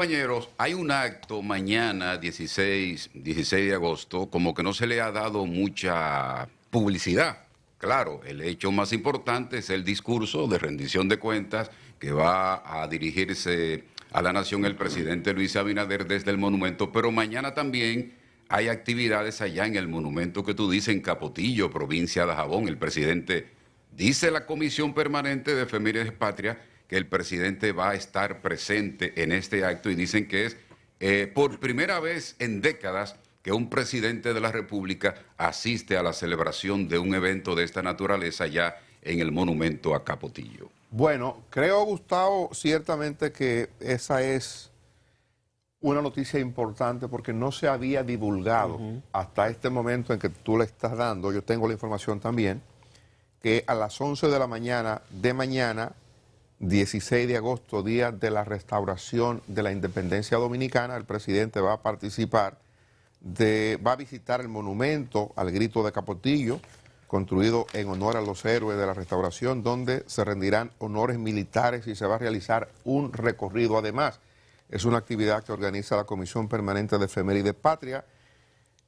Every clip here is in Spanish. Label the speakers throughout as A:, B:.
A: Compañeros, hay un acto mañana, 16 de agosto, como que no se le ha dado mucha publicidad. Claro, el hecho más importante es el discurso de rendición de cuentas que va a dirigirse a la nación el presidente Luis Abinader desde el monumento, pero mañana también hay actividades allá en el monumento que tú dices, en Capotillo, provincia de Dajabón. El presidente, dice la Comisión Permanente de Efemérides Patria, que el presidente va a estar presente en este acto y dicen que es por primera vez en décadas que un presidente de la República asiste a la celebración de un evento de esta naturaleza ya en el monumento a Capotillo.
B: Bueno, creo, Gustavo, ciertamente que esa es una noticia importante porque no se había divulgado hasta este momento en que tú le estás dando, yo tengo la información también, que a las 11 de la mañana de mañana, 16 de agosto, día de la restauración de la independencia dominicana, el presidente va a participar, va a visitar el monumento al Grito de Capotillo, construido en honor a los héroes de la restauración, donde se rendirán honores militares y se va a realizar un recorrido. Además, es una actividad que organiza la Comisión Permanente de Efemérides Patria.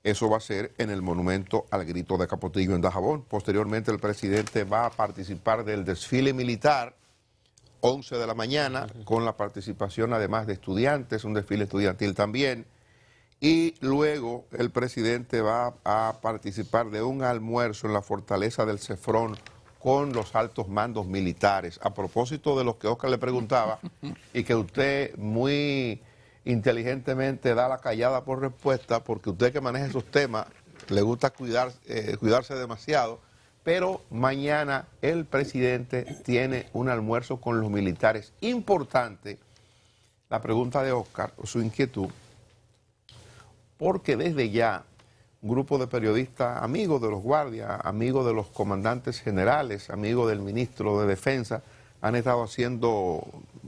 B: Eso va a ser en el monumento al Grito de Capotillo en Dajabón. Posteriormente, el presidente va a participar del desfile militar 11 de la mañana, con la participación además de estudiantes, un desfile estudiantil también, y luego el presidente va a participar de un almuerzo en la fortaleza del Cefrón con los altos mandos militares. A propósito de lo que Oscar le preguntaba, y que usted muy inteligentemente da la callada por respuesta, porque usted que maneja esos temas, le gusta cuidarse demasiado. Pero mañana el presidente tiene un almuerzo con los militares. Importante la pregunta de Oscar, o su inquietud, porque desde ya un grupo de periodistas, amigos de los guardias, amigos de los comandantes generales, amigos del ministro de Defensa, han estado haciendo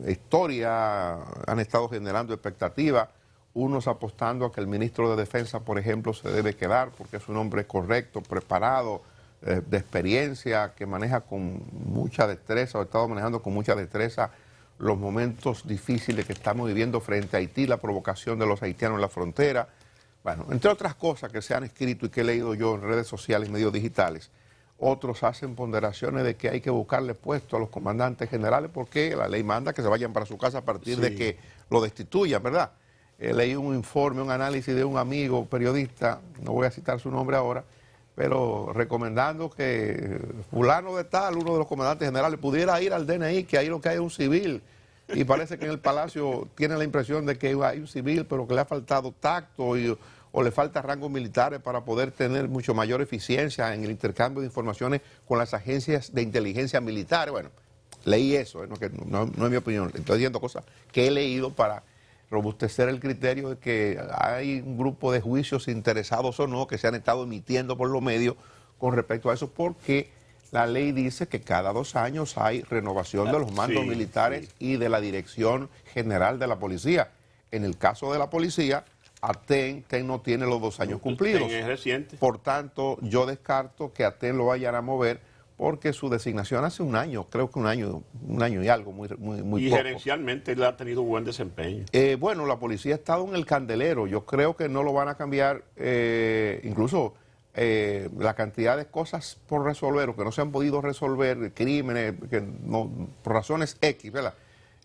B: historia, han estado generando expectativas, unos apostando a que el ministro de Defensa, por ejemplo, se debe quedar porque es un hombre correcto, preparado, de experiencia, que maneja con mucha destreza, o ha estado manejando con mucha destreza los momentos difíciles que estamos viviendo frente a Haití, la provocación de los haitianos en la frontera. Bueno, entre otras cosas que se han escrito y que he leído yo en redes sociales y medios digitales, otros hacen ponderaciones de que hay que buscarle puesto a los comandantes generales porque la ley manda que se vayan para su casa a partir de que lo destituyan, ¿verdad? Leí un informe, un análisis de un amigo periodista, no voy a citar su nombre ahora, pero recomendando que fulano de tal, uno de los comandantes generales, pudiera ir al DNI, que ahí lo que hay es un civil. Y parece que en el Palacio tiene la impresión de que hay un civil, pero que le ha faltado tacto o le falta rangos militares para poder tener mucho mayor eficiencia en el intercambio de informaciones con las agencias de inteligencia militar. Bueno, leí eso, no es mi opinión, estoy diciendo cosas que he leído para robustecer el criterio de que hay un grupo de juicios interesados o no que se han estado emitiendo por los medios con respecto a eso, porque la ley dice que cada 2 años hay renovación de los mandos militares y de la Dirección General de la Policía. En el caso de la policía, TEN no tiene los 2 años cumplidos.
C: Es reciente.
B: Por tanto, yo descarto que TEN lo vayan a mover porque su designación hace un año, creo que un año y algo, muy
C: y
B: poco.
C: gerencialmente él ha tenido buen desempeño.
B: Bueno, la policía ha estado en el candelero. Yo creo que no lo van a cambiar, incluso la cantidad de cosas por resolver o que no se han podido resolver, crímenes, que no, por razones X, ¿verdad?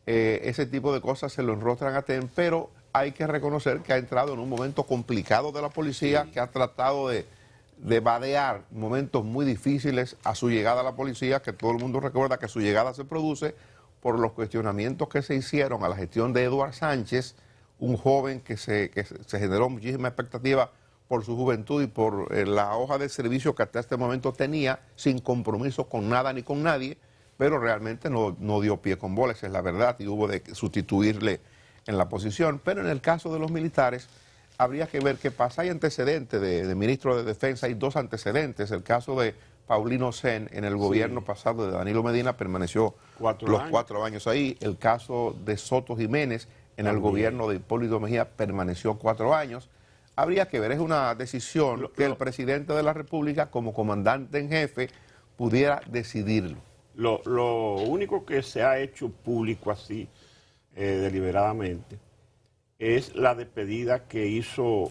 B: Ese tipo de cosas se lo enrostran a TEN, pero hay que reconocer que ha entrado en un momento complicado de la policía, que ha tratado de vadear momentos muy difíciles a su llegada a la policía, que todo el mundo recuerda que su llegada se produce por los cuestionamientos que se hicieron a la gestión de Eduard Sánchez, un joven que se generó muchísima expectativa por su juventud y por la hoja de servicio que hasta este momento tenía, sin compromiso con nada ni con nadie, pero realmente no dio pie con bola, esa es la verdad, y hubo de sustituirle en la posición. Pero en el caso de los militares, habría que ver qué pasa. Hay antecedentes de ministro de Defensa, hay 2 antecedentes. El caso de Paulino Sen en el gobierno pasado de Danilo Medina permaneció los 4 años ahí. El caso de Soto Jiménez en el gobierno de Hipólito Mejía permaneció 4 años. Habría que ver, es una decisión que el presidente de la República como comandante en jefe pudiera decidirlo.
C: Lo único que se ha hecho público así, deliberadamente, es la despedida que hizo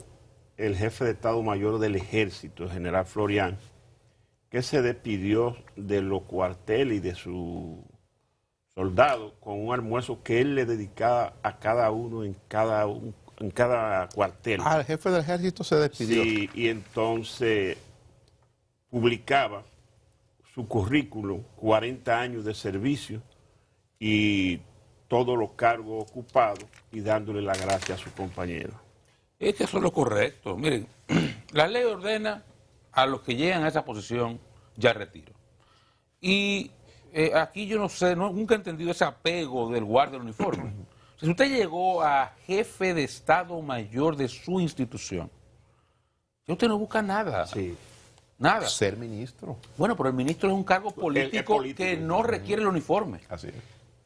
C: el jefe de Estado Mayor del Ejército, el general Florian, que se despidió de los cuarteles y de sus soldados con un almuerzo que él le dedicaba a cada uno en cada cuartel.
B: El jefe del ejército se despidió.
C: Sí, y entonces publicaba su currículum, 40 años de servicio y todos los cargos ocupados y dándole la gracia a su compañero.
D: Es que eso es lo correcto. Miren, la ley ordena a los que llegan a esa posición ya retiro. Y aquí yo no sé, nunca he entendido ese apego del guardia del uniforme. Si usted llegó a jefe de Estado Mayor de su institución, ya usted no busca nada.
C: Sí.
D: Nada.
B: Ser ministro.
D: Bueno, pero el ministro es un cargo político, que no requiere el uniforme.
B: Así es.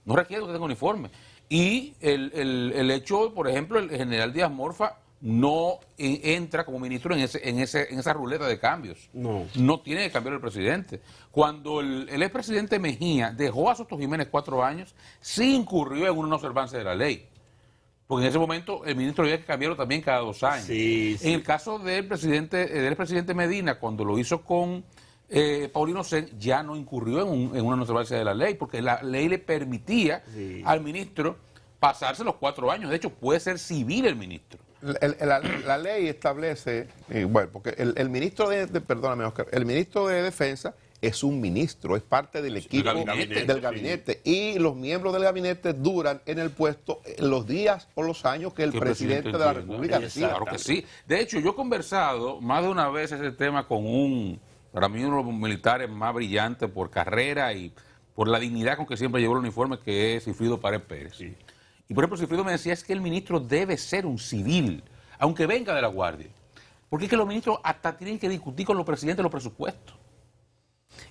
D: No requiere que tenga uniforme. Y el hecho, por ejemplo, el general Díaz Morfa no entra como ministro en esa ruleta de cambios. No tiene que cambiar el presidente. Cuando el expresidente Mejía dejó a Soto Jiménez 4 años, sí incurrió en una observancia de la ley. Porque en ese momento el ministro había que cambiarlo también cada 2 años.
C: Sí, sí.
D: En el caso del expresidente Medina, cuando lo hizo con Paulino Sen, ya no incurrió en una observancia de la ley, porque la ley le permitía al ministro pasarse los 4 años. De hecho, puede ser civil el ministro.
B: La ley establece, bueno, porque el ministro perdóname, Oscar, el ministro de Defensa es un ministro, es parte del equipo del gabinete, y los miembros del gabinete duran en el puesto los días o los años que el presidente de la República decida.
D: Claro que sí. De hecho, yo he conversado más de una vez ese tema con para mí uno de los militares más brillantes por carrera y por la dignidad con que siempre llevó el uniforme, que es Sigfrido Páez Pérez. Sí. Y por ejemplo, Sigfrido me decía es que el ministro debe ser un civil, aunque venga de la Guardia. Porque es que los ministros hasta tienen que discutir con los presidentes los presupuestos.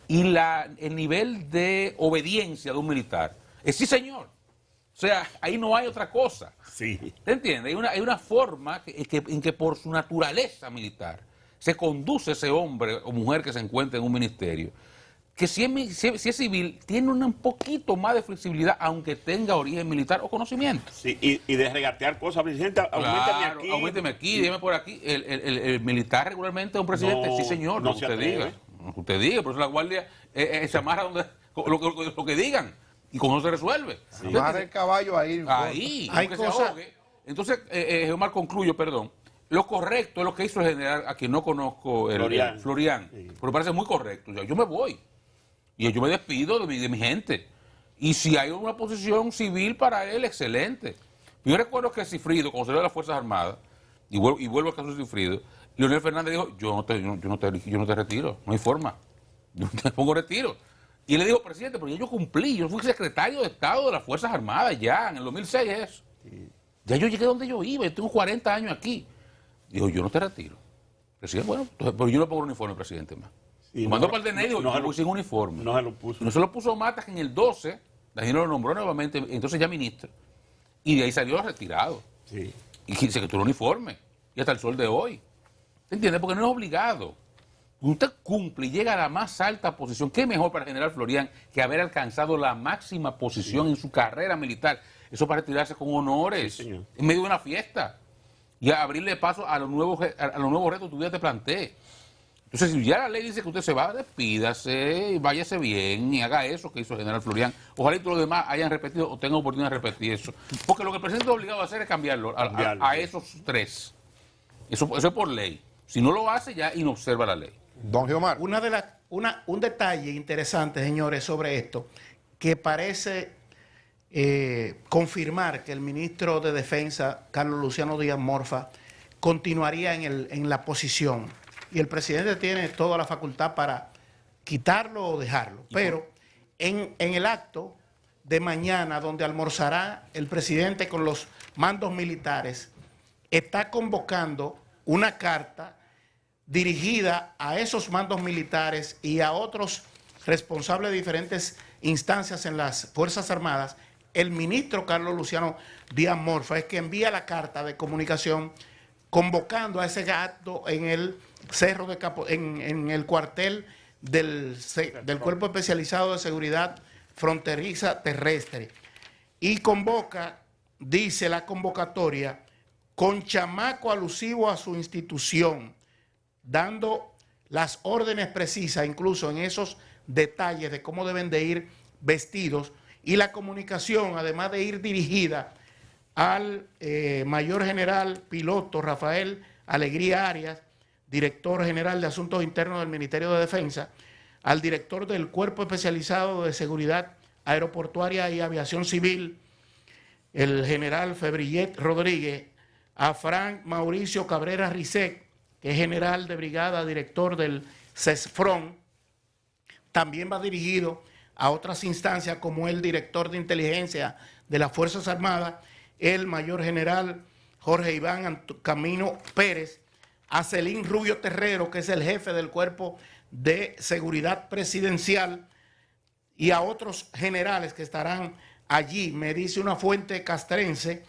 D: Y el nivel de obediencia de un militar es sí, señor. O sea, ahí no hay otra cosa.
C: Sí.
D: ¿Te entiendes? Hay una forma en que por su naturaleza militar se conduce ese hombre o mujer que se encuentra en un ministerio, que si es civil, tiene un poquito más de flexibilidad, aunque tenga origen militar o conocimiento.
C: Sí, y de regatear cosas, presidente,
D: auménteme aquí, déjeme por aquí. El militar regularmente es un presidente, sí señor,
C: no
D: lo que usted diga. Lo que usted diga, por eso la Guardia se amarra donde lo que digan, y con eso se resuelve.
B: Sí. Amarra el caballo ahí.
D: Hay cosas. Entonces, Omar, concluyo, perdón. Lo correcto es lo que hizo el general, a quien no conozco, Florian. Sí. Pero me parece muy correcto. Yo me voy. Y yo me despido de mi gente. Y si hay una posición civil para él, excelente. Yo recuerdo que Sigfrido, cuando salió de las Fuerzas Armadas, y vuelvo al caso de Sigfrido, Leonel Fernández dijo, yo no te retiro, no hay forma. Yo no te pongo retiro. Y él le dijo, presidente, pero ya yo cumplí, yo fui secretario de Estado de las Fuerzas Armadas ya, en el 2006 eso. Ya yo llegué donde yo iba, yo tengo 40 años aquí. Dijo, yo no te retiro. Presidente, bueno, entonces, pero yo no pongo uniforme, presidente, más. Lo mandó para el DNI y dijo, yo voy sin uniforme.
C: No se lo puso.
D: No se lo puso Matas, que en el 12, Danilo lo nombró nuevamente, entonces ya ministro. Y de ahí salió retirado.
C: Sí.
D: Y se quitó el uniforme. Y hasta el sol de hoy. ¿Se entiende? Porque no es obligado. Usted cumple y llega a la más alta posición. ¿Qué mejor para el general Florian que haber alcanzado la máxima posición en su carrera militar? Eso para retirarse con honores, en medio de una fiesta. Y a abrirle paso a los nuevos retos que tu vida te plantee. Entonces, si ya la ley dice que usted se va, despídase, váyase bien y haga eso que hizo el general Florian. Ojalá y todos los demás hayan repetido o tengan oportunidad de repetir eso. Porque lo que el presidente es obligado a hacer es cambiarlo a esos 3. Eso es por ley. Si no lo hace, ya inobserva la ley.
B: Don Geomar.
E: Un detalle interesante, señores, sobre esto, que parece confirmar que el ministro de Defensa, Carlos Luciano Díaz Morfa, continuaría en la posición. Y el presidente tiene toda la facultad para quitarlo o dejarlo. Pero en el acto de mañana, donde almorzará el presidente con los mandos militares, está convocando una carta dirigida a esos mandos militares y a otros responsables de diferentes instancias en las Fuerzas Armadas. El ministro Carlos Luciano Díaz Morfa es que envía la carta de comunicación convocando a ese acto en el Cerro de en el cuartel del Cuerpo Especializado de Seguridad Fronteriza Terrestre. Y convoca, dice la convocatoria, con chamaco alusivo a su institución, dando las órdenes precisas, incluso en esos detalles de cómo deben de ir vestidos, y la comunicación, además de ir dirigida al mayor general piloto Rafael Alegría Arias, director general de Asuntos Internos del Ministerio de Defensa, al director del Cuerpo Especializado de Seguridad Aeroportuaria y Aviación Civil, el general Febrillet Rodríguez, a Frank Mauricio Cabrera Rizek, que es general de brigada, director del CESFRON. También va dirigido a otras instancias como el director de inteligencia de las Fuerzas Armadas, el mayor general Jorge Iván Camino Pérez, a Celín Rubio Terrero, que es el jefe del Cuerpo de Seguridad Presidencial, y a otros generales que estarán allí. Me dice una fuente castrense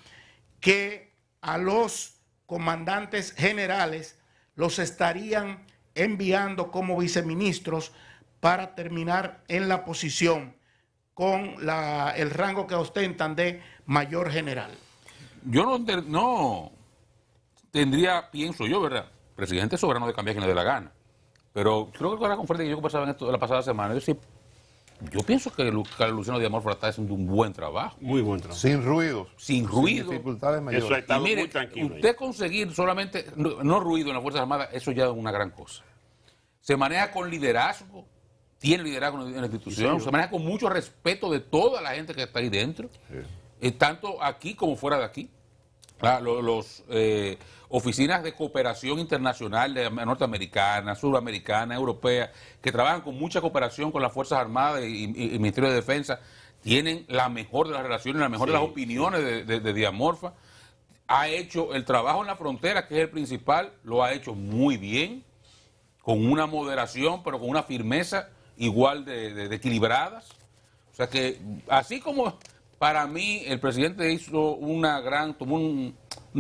E: que a los comandantes generales los estarían enviando como viceministros para terminar en la posición con el rango que ostentan de mayor general.
D: Yo no tendría, pienso yo, ¿verdad? Presidente soberano de cambiar quien le dé la gana. Pero creo que con la conferencia que yo conversaba en esto de la pasada semana, yo pienso que Carlos Luciano Díaz Morfa está haciendo un buen trabajo.
C: Muy buen trabajo.
B: Sin ruidos.
D: Sin ruido.
B: Sin dificultades mayores.
C: Eso ha estado
D: Y mire,
C: muy tranquilo.
D: usted conseguir solamente, no ruido en las Fuerzas Armadas, eso ya es una gran cosa. Se maneja con liderazgo, tiene liderazgo en la institución, se maneja con mucho respeto de toda la gente que está ahí dentro, tanto aquí como fuera de aquí. Los oficinas de cooperación internacional norteamericana, suramericana, europea, que trabajan con mucha cooperación con las Fuerzas Armadas y el Ministerio de Defensa, tienen la mejor de las relaciones, la mejor de las opiniones de Díaz Morfa. Ha hecho el trabajo en la frontera, que es el principal, lo ha hecho muy bien, con una moderación, pero con una firmeza igual de equilibradas. O sea que, así como para mí el presidente tomó una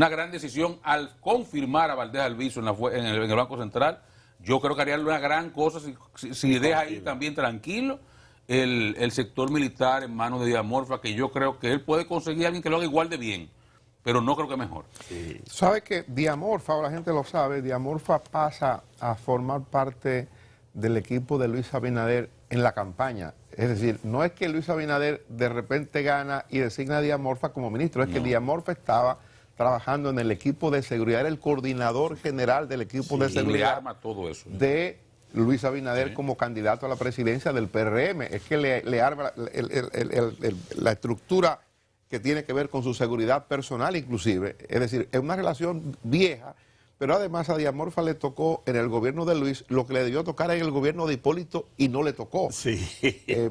D: gran decisión al confirmar a Valdés Alviso en el Banco Central, yo creo que haría una gran cosa si deja ahí también tranquilo el sector militar en manos de Díaz Morfa, que yo creo que él puede conseguir a alguien que lo haga igual de bien, pero no creo que mejor.
B: Sí. ¿Sabe que Díaz Morfa, o la gente lo sabe, Díaz Morfa pasa a formar parte del equipo de Luis Abinader en la campaña? Es decir, no es que Luis Abinader de repente gana y designa a Díaz Morfa como ministro, es que Díaz Morfa estaba trabajando en el equipo de seguridad, era el coordinador general del equipo de seguridad
D: arma todo eso,
B: de Luis Abinader como candidato a la presidencia del PRM. Es que le arma la estructura que tiene que ver con su seguridad personal inclusive. Es decir, es una relación vieja, pero además a Díaz Morfa le tocó en el gobierno de Luis lo que le debió tocar en el gobierno de Hipólito y no le tocó.
C: Sí.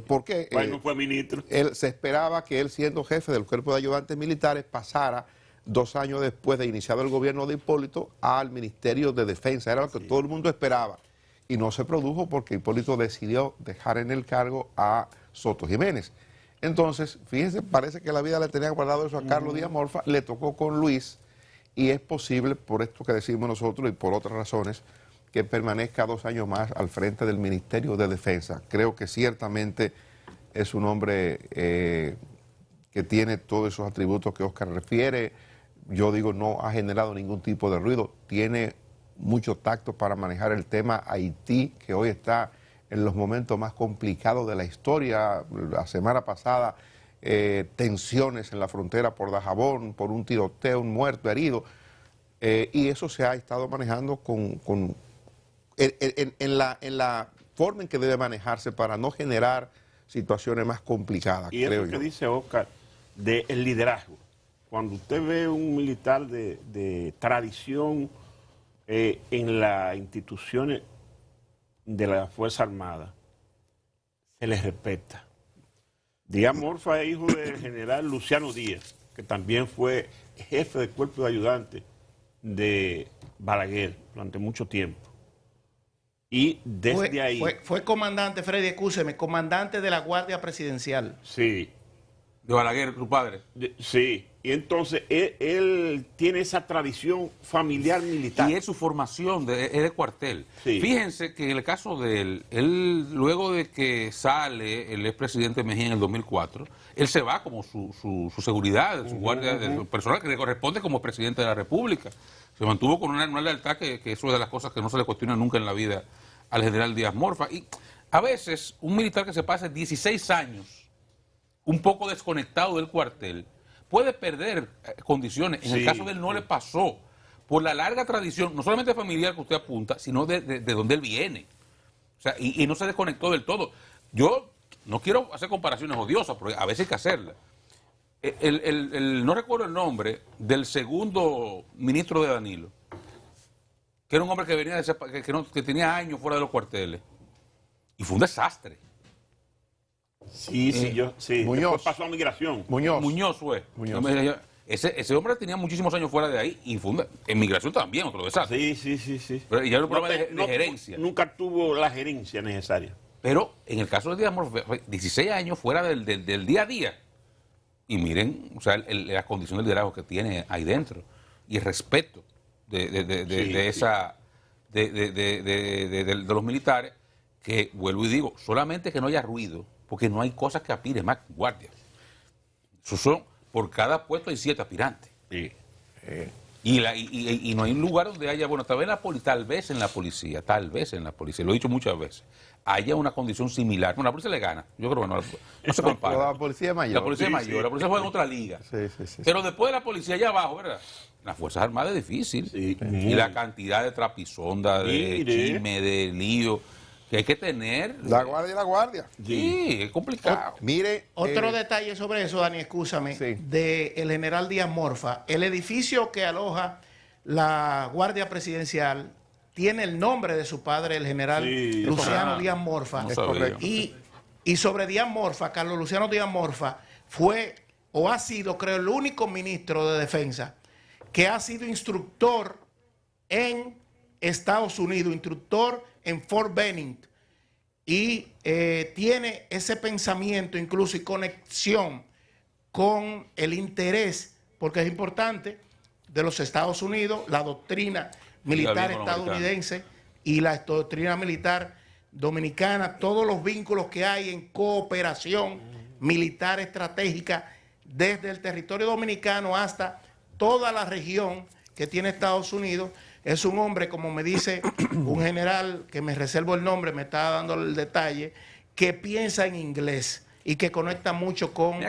B: Porque
C: no fue ministro.
B: Él se esperaba que él, siendo jefe del cuerpo de ayudantes militares, pasara 2 años después de iniciado el gobierno de Hipólito al Ministerio de Defensa. Era lo que todo el mundo esperaba. Y no se produjo porque Hipólito decidió dejar en el cargo a Soto Jiménez. Entonces, fíjense, parece que la vida le tenía guardado eso a Carlos Díaz Morfa, le tocó con Luis, y es posible, por esto que decimos nosotros y por otras razones, que permanezca 2 años más al frente del Ministerio de Defensa. Creo que ciertamente es un hombre que tiene todos esos atributos que Oscar refiere. Yo digo, no ha generado ningún tipo de ruido, tiene mucho tacto para manejar el tema Haití, que hoy está en los momentos más complicados de la historia. La semana pasada, tensiones en la frontera por Dajabón, por un tiroteo, un muerto, herido, y eso se ha estado manejando en la forma en que debe manejarse para no generar situaciones más complicadas,
C: y
B: creo
C: eso
B: yo.
C: que dice Oscar, del liderazgo. Cuando usted ve un militar de tradición en las instituciones de la Fuerza Armada, se les respeta. Díaz Morfa es hijo del general Luciano Díaz, que también fue jefe del cuerpo de ayudantes de Balaguer durante mucho tiempo. Y desde ahí...
E: Fue comandante, Freddy, escúcheme, comandante de la Guardia Presidencial.
C: Sí.
D: De Balaguer, tu padre.
C: Sí. Y entonces él tiene esa tradición familiar militar.
D: Y es su formación, es de cuartel.
C: Sí.
D: Fíjense que en el caso de él, luego de que sale el expresidente Mejía en el 2004, él se va como su seguridad, su guardia su personal que le corresponde como presidente de la República. Se mantuvo con una lealtad que eso es de las cosas que no se le cuestiona nunca en la vida al general Díaz Morfa. Y a veces un militar que se pase 16 años un poco desconectado del cuartel puede perder condiciones. En el caso de él no le pasó por la larga tradición, no solamente familiar que usted apunta, sino de donde él viene. O sea, y no se desconectó del todo. Yo no quiero hacer comparaciones odiosas, porque a veces hay que hacerlas. No recuerdo el nombre del segundo ministro de Danilo, que era un hombre que venía que tenía años fuera de los cuarteles. Y fue un desastre.
C: Sí.
B: Muñoz.
C: Después pasó a migración.
D: Muñoz fue. Ese hombre tenía muchísimos años fuera de ahí y fue en migración también, otro desastre.
C: Sí.
D: Pero ya era un problema de gerencia.
C: Nunca tuvo la gerencia necesaria.
D: Pero en el caso de Díaz Morfa, 16 años fuera del día a día. Y miren, o sea, la condición del liderazgo que tiene ahí dentro y el respeto de los militares, que vuelvo y digo, solamente que no haya ruido, porque no hay cosas que aspiren más guardias. Eso son, por cada puesto hay 7 aspirantes.
C: Sí.
D: Y no hay un lugar donde haya, bueno, tal vez en la policía, lo he dicho muchas veces, haya una condición similar. Bueno, la policía le gana, yo creo que no se compara.
B: La policía es mayor.
D: La policía es mayor, la policía juega en otra liga.
B: Sí.
D: Pero después de la policía allá abajo, ¿verdad? Las Fuerzas Armadas es difícil.
C: Sí.
D: Y la cantidad de trapisonda, de chisme, de lío que hay que tener.
B: La guardia y la guardia.
D: Sí, es complicado.
B: Mire.
E: Otro detalle sobre eso, Dani, escúchame, del general Díaz Morfa. El edificio que aloja la Guardia Presidencial tiene el nombre de su padre, el general Luciano Díaz Morfa.
D: No sabía.
E: Y sobre Díaz Morfa, Carlos Luciano Díaz Morfa fue o ha sido, creo, el único ministro de Defensa que ha sido instructor en Estados Unidos, instructor en Fort Benning, y tiene ese pensamiento incluso y conexión con el interés, porque es importante, de los Estados Unidos, la doctrina militar estadounidense y la doctrina militar dominicana, todos los vínculos que hay en cooperación militar estratégica desde el territorio dominicano hasta toda la región que tiene Estados Unidos. Es un hombre, como me dice un general, que me reservo el nombre, me está dando el detalle, que piensa en inglés y que conecta mucho con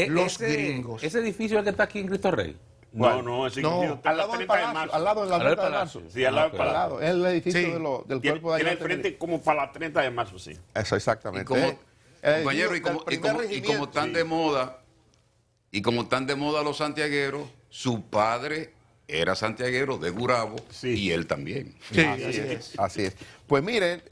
E: los gringos.
D: ¿Ese edificio es el que está aquí en Cristo Rey?
C: No, ese edificio está
B: al lado del Palacio. Al lado del Palacio.
C: Sí, al lado del Palacio.
B: Es el edificio del cuerpo de
C: Tiene el frente como para la 30 de marzo, sí.
B: Eso, exactamente.
A: Compañero, y como tan de moda, los santiagueros, su padre era santiaguero de Gurabo y él también.
E: Sí,
B: Así es. Pues miren,